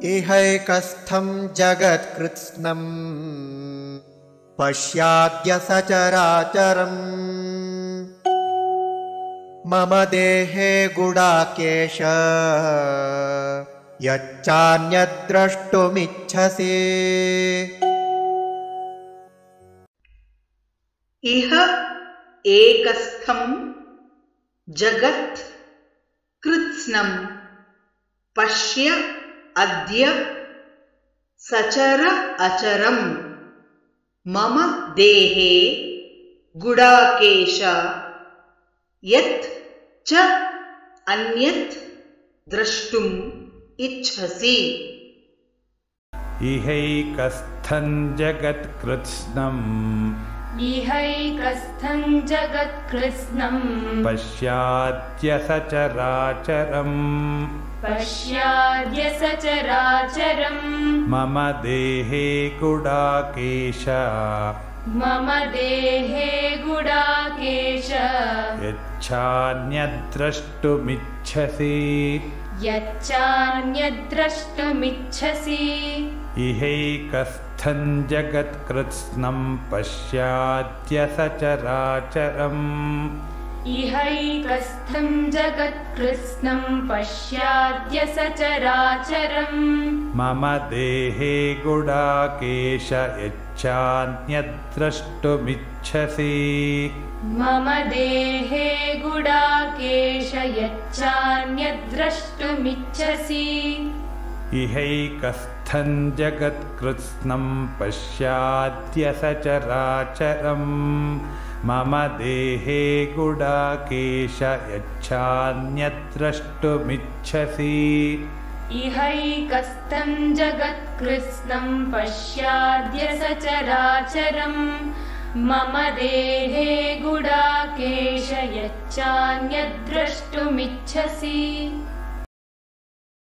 इहैकस्थं जगत्कृत्स्नं पश्याद्य सचराचरम् मम देहे गुडाकेश यच्चान्यद्द्रष्टुमिच्छसि। इह एकस्थं जगत् कृत्स्नं पश्य अद्य सचर अचरम् मम देहे गुडाकेश यत् च अन्यत् द्रष्टुम् इच्छसि। इहैकस्थं जगत्कृत्स्नं पश्याद्य सचराचरम् मम देहे गुडाकेश यच्चान्यद्द्रष्टुमिच्छसि। इहैकस्थं जगत्कृत्स्नं पश्याद्य सचराचरम् मम देहे गुडाकेश यच्चान्यद्द्रष्टुमिच्छसि। इहैकस्थं जगत्कृत्स्नं पश्याद्य सचराचरम् मम देहे गुडाकेश यच्चान्यद्द्रष्टुमिच्छसि। इहैकस्थं जगत्कृत्स्नं पश्याद्य सचराचरम् मम देहे गुडाकेश यच्चान्यद्द्रष्टुमिच्छसि।